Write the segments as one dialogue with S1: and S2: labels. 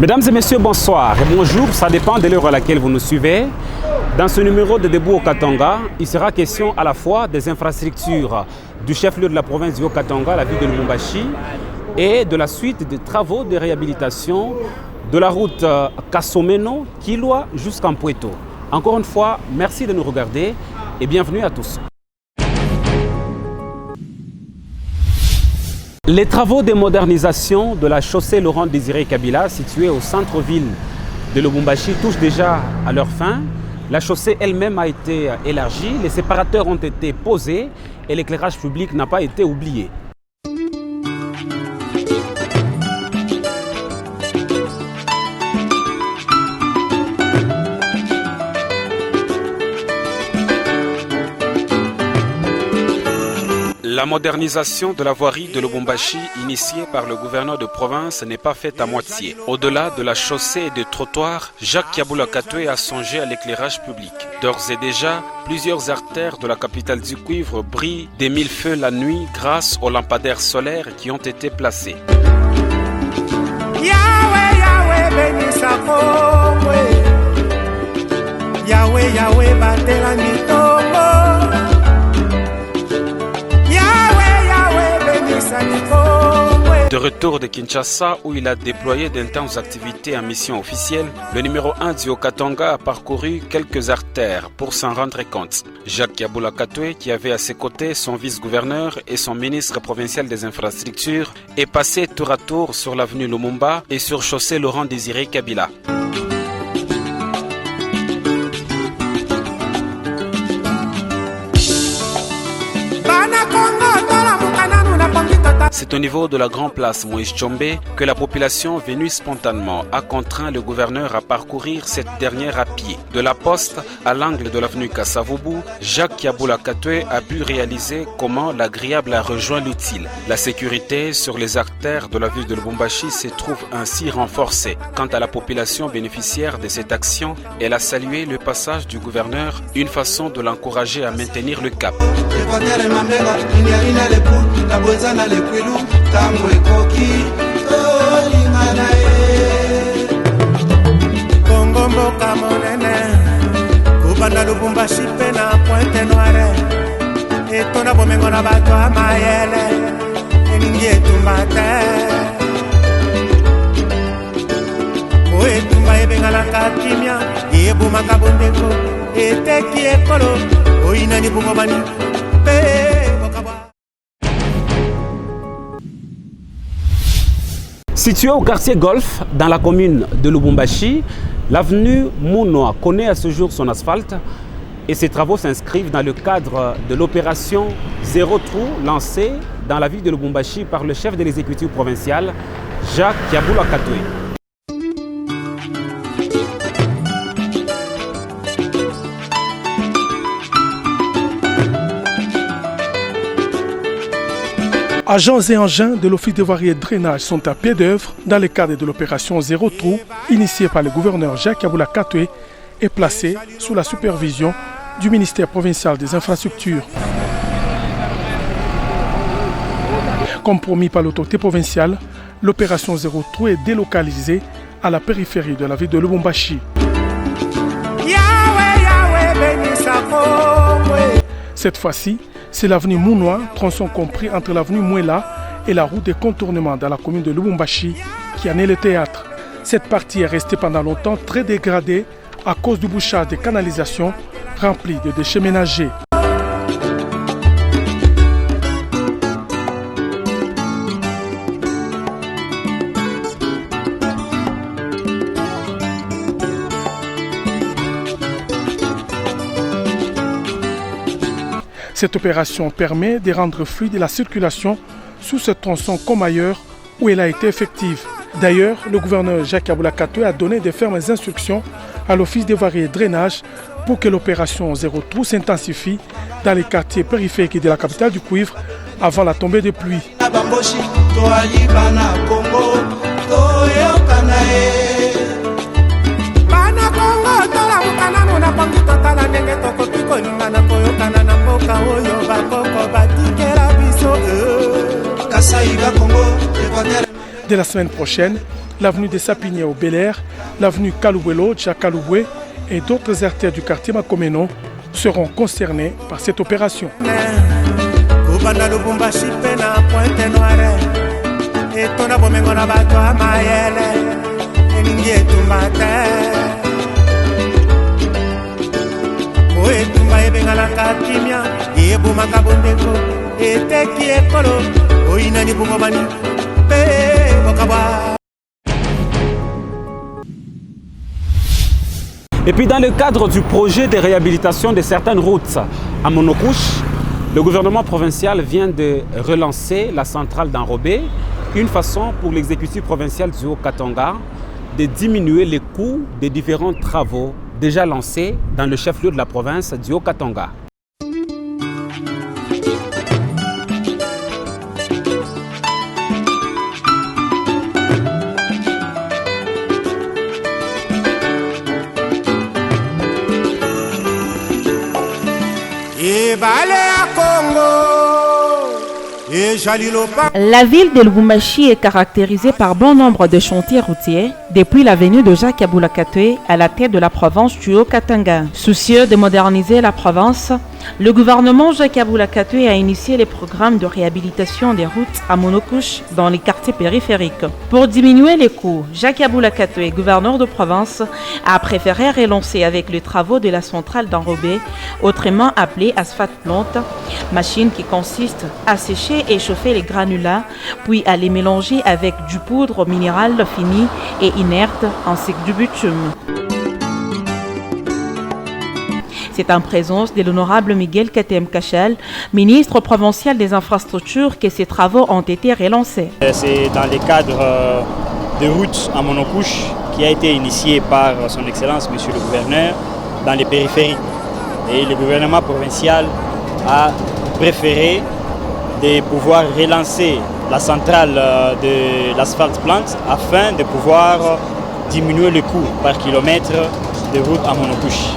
S1: Mesdames et messieurs, bonsoir et bonjour, ça dépend de l'heure à laquelle vous nous suivez. Dans ce numéro de Debout au Katanga, il sera question à la fois des infrastructures du chef-lieu de la province du Haut-Katanga, la ville de Lubumbashi, et de la suite des travaux de réhabilitation de la route Kasomeno-Kilwa jusqu'en Mpueto. Encore une fois, merci de nous regarder et bienvenue à tous. Les travaux de modernisation de la chaussée Laurent-Désiré Kabila, située au centre-ville de Lubumbashi, touchent déjà à leur fin. La chaussée elle-même a été élargie, les séparateurs ont été posés et l'éclairage public n'a pas été oublié. La modernisation de la voirie de Lubumbashi initiée par le gouverneur de province n'est pas faite à moitié. Au-delà de la chaussée et des trottoirs, Jacques Yabula Katwe a songé à l'éclairage public. D'ores et déjà, plusieurs artères de la capitale du cuivre brillent des mille feux la nuit grâce aux lampadaires solaires qui ont été placés.
S2: Yahweh, Yahweh, bénissa Yahweh, Yahweh, batela mitongo.
S1: De retour de Kinshasa où il a déployé d'intenses activités en mission officielle, le numéro 1 du Haut-Katanga a parcouru quelques artères pour s'en rendre compte. Jacques Yabula Katwe, qui avait à ses côtés son vice-gouverneur et son ministre provincial des infrastructures, est passé tour à tour sur l'avenue Lumumba et sur chaussée Laurent-Désiré Kabila. C'est au niveau de la grande place Moïse Tchombe que la population venue spontanément a contraint le gouverneur à parcourir cette dernière à pied. De la poste à l'angle de l'avenue Kassavoubou, Jacques Yabula Katwe a pu réaliser comment l'agréable a rejoint l'utile. La sécurité sur les artères de la ville de Lubumbashi se trouve ainsi renforcée. Quant à la population bénéficiaire de cette action, elle a salué le passage du gouverneur, une façon de l'encourager à maintenir le cap.
S2: Kongo mboka monene kubanda Lubumbashi pe na Pointe Noire etona bomengo na bato ya mayele eningi etumba te o etumba ebengalaka kimia ebumaka bondeko eteki ekolo oinani bungomani pe.
S1: Situé au quartier Golf, dans la commune de Lubumbashi, l'avenue Mounoa connaît à ce jour son asphalte et ses travaux s'inscrivent dans le cadre de l'opération Zéro Trou lancée dans la ville de Lubumbashi par le chef de l'exécutif provincial, Jacques Yabula Katwe.
S3: Agents et engins de l'Office des voiries et de drainage sont à pied d'œuvre dans le cadre de l'opération Zéro Trou initiée par le gouverneur Jacques Yabula Katwe et placée sous la supervision du ministère provincial des infrastructures. Comme promis par l'autorité provinciale, l'opération Zéro Trou est délocalisée à la périphérie de la ville de Lubumbashi. Cette fois-ci, c'est l'avenue Mounoa, tronçon compris entre l'avenue Mouela et la route de contournement dans la commune de Lubumbashi, qui en est le théâtre. Cette partie est restée pendant longtemps très dégradée à cause du bouchage des canalisations remplies de déchets ménagers. Cette opération permet de rendre fluide la circulation sous ce tronçon comme ailleurs où elle a été effective. D'ailleurs, le gouverneur Jacques Yabula Katwe a donné de fermes instructions à l'Office des voiries et de drainage pour que l'opération Zéro Trou s'intensifie dans les quartiers périphériques de la capitale du cuivre avant la tombée des pluies. Dès la semaine prochaine, l'avenue des Sapiniers au Bel-Air, l'avenue Kaloubuelo, Djakaloubué et d'autres artères du quartier Makomeno seront concernés par cette opération.
S1: Et puis dans le cadre du projet de réhabilitation de certaines routes à monocouche, le gouvernement provincial vient de relancer la centrale d'Enrobé, une façon pour l'exécutif provincial du Haut-Katanga de diminuer les coûts des différents travaux déjà lancés dans le chef-lieu de la province du Haut-Katanga.
S4: La ville de Lubumbashi est caractérisée par bon nombre de chantiers routiers depuis l'avenue de Jacques Aboula Katoué à la tête de la province du Haut-Katanga. Soucieux de moderniser la province, le gouvernement Jacques Aboula Katoué a initié les programmes de réhabilitation des routes à monocouche dans les quartiers périphériques. Pour diminuer les coûts, Jacques Aboula Katoué, gouverneur de province, a préféré relancer avec les travaux de la centrale d'Enrobé, autrement appelée asphalte plante, machine qui consiste à sécher et chauffer les granulats, puis à les mélanger avec du poudre minérale fini et inerte ainsi que du bitume. C'est en présence de l'honorable Miguel Katem Kachel, ministre provincial des infrastructures, que ces travaux ont été relancés.
S5: C'est dans le cadre de routes en monocouche qui a été initié par son Excellence, Monsieur le Gouverneur, dans les périphéries. Et le gouvernement provincial a préféré de pouvoir relancer la centrale de l'asphalte plante afin de pouvoir diminuer le coût par kilomètre de route en monocouche.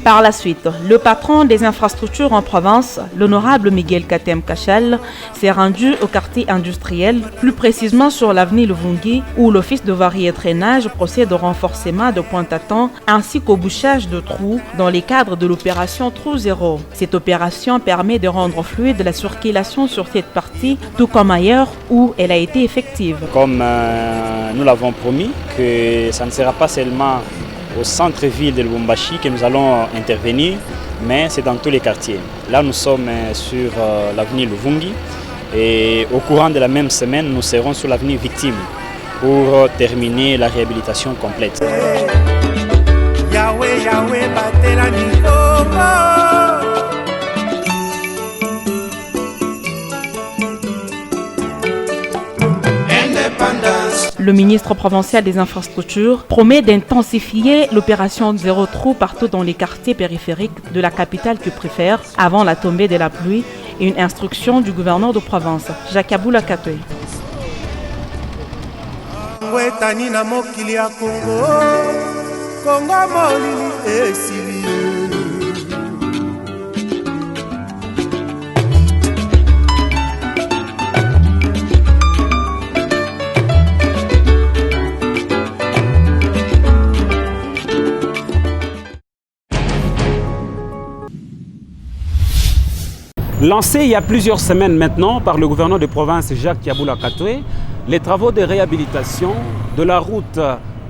S4: Par la suite, le patron des infrastructures en province, l'honorable Miguel Katem Kachel, s'est rendu au quartier industriel, plus précisément sur l'avenue Luvungi, où l'office de voirie et drainage procède au renforcement de pointes à temps ainsi qu'au bouchage de trous dans le cadre de l'opération Trou Zéro. Cette opération permet de rendre fluide la circulation sur cette partie, tout comme ailleurs où elle a été effective.
S5: Comme nous l'avons promis, que ça ne sera pas seulement au centre-ville de Lubumbashi que nous allons intervenir, mais c'est dans tous les quartiers. Là, nous sommes sur l'avenue Luvungi et au courant de la même semaine, nous serons sur l'avenue Victime pour terminer la réhabilitation complète.
S4: Le ministre provincial des infrastructures promet d'intensifier l'opération Zéro Trou partout dans les quartiers périphériques de la capitale qu'il préfère avant la tombée de la pluie et une instruction du gouverneur de province, Jacques Aboula Katoué.
S1: Lancé il y a plusieurs semaines maintenant par le gouverneur de province Jacques Aboula Katoué, les travaux de réhabilitation de la route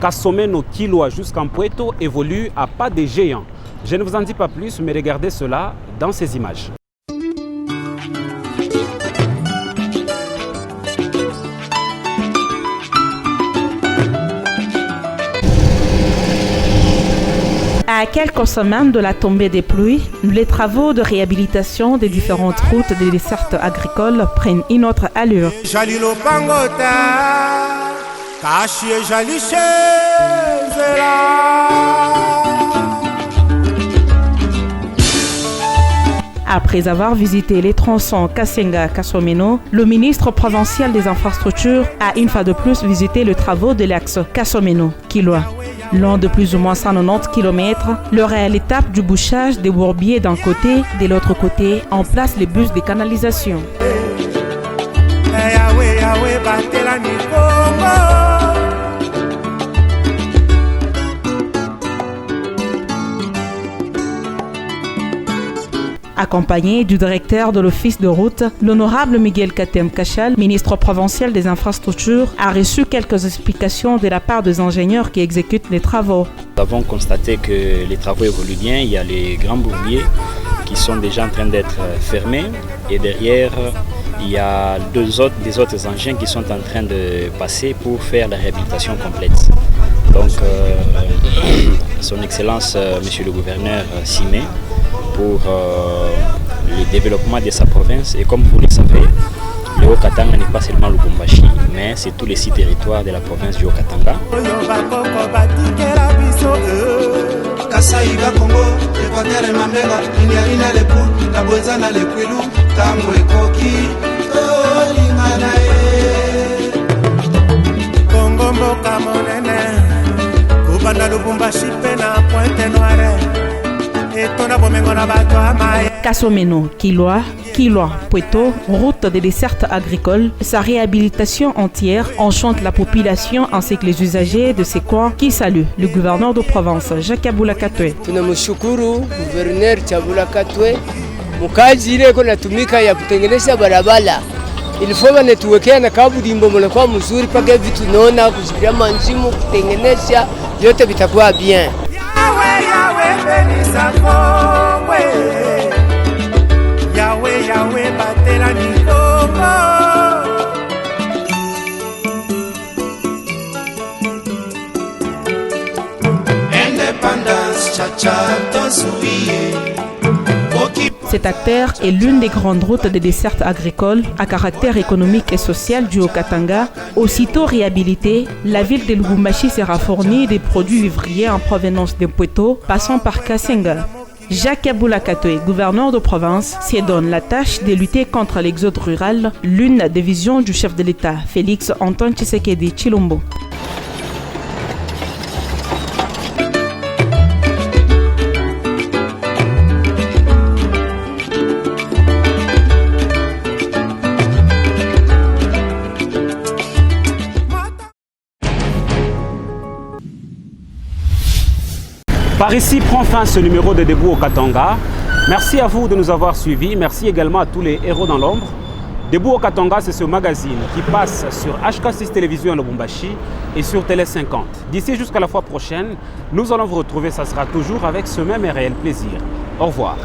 S1: Kasomeno-Kilwa jusqu'en Pueto évoluent à pas de géant. Je ne vous en dis pas plus, mais regardez cela dans ces images.
S4: À quelques semaines de la tombée des pluies, les travaux de réhabilitation des différentes routes des dessertes agricoles prennent une autre allure. Après avoir visité les tronçons Kasenga-Kasomeno, le ministre provincial des infrastructures a une fois de plus visité les travaux de l'axe Kasomeno-Kilwa. Long de plus ou moins 190 km, leur est à l'étape du bouchage des bourbiers d'un côté, de l'autre côté, on place les bus de canalisation. Accompagné du directeur de l'office de route, l'honorable Miguel Katem Kachal, ministre provincial des infrastructures, a reçu quelques explications de la part des ingénieurs qui exécutent les travaux.
S5: Nous avons constaté que les travaux évoluent bien. Il y a les grands bourbiers qui sont déjà en train d'être fermés et derrière il y a des autres engins qui sont en train de passer pour faire la réhabilitation complète. Donc son Excellence Monsieur le Gouverneur s'y met pour le développement de sa province et comme vous le savez, le Haut-Katanga n'est pas seulement Lubumbashi, mais c'est tous les 6 territoires de la province du Haut-Katanga.
S4: Kasomeno, Kilwa, Pueto, route de desserte agricole, sa réhabilitation entière enchante la population ainsi que les usagers de ces coins qui saluent le gouverneur de province, Jacques Abula Katwe.
S6: Tunamshukuru gouverneur Chabula Katwe, mukazi ile iko natumika ya kutengeneza barabara. Ilifaa wanatuwekea na kaburimbo mnakuwa mzuri paka hivi tunaona kuzibiria manzimu kutengeneza yote vitakuwa bien.
S4: Cette artère est l'une des grandes routes de desserte agricole à caractère économique et social du Haut-Katanga. Aussitôt réhabilitée, la ville de Lubumbashi sera fournie des produits vivriers en provenance de Pueto, passant par Kasenga. Jacques Abula Katwe, gouverneur de province, se donne la tâche de lutter contre l'exode rural, l'une des visions du chef de l'État, Félix Antoine Tshisekedi Tshilombo.
S1: Par ici prend fin ce numéro de Debout au Katanga. Merci à vous de nous avoir suivis. Merci également à tous les héros dans l'ombre. Debout au Katanga, c'est ce magazine qui passe sur HK6 Télévision à Lubumbashi et sur Télé 50. D'ici jusqu'à la fois prochaine, nous allons vous retrouver. Ça sera toujours avec ce même et réel plaisir. Au revoir.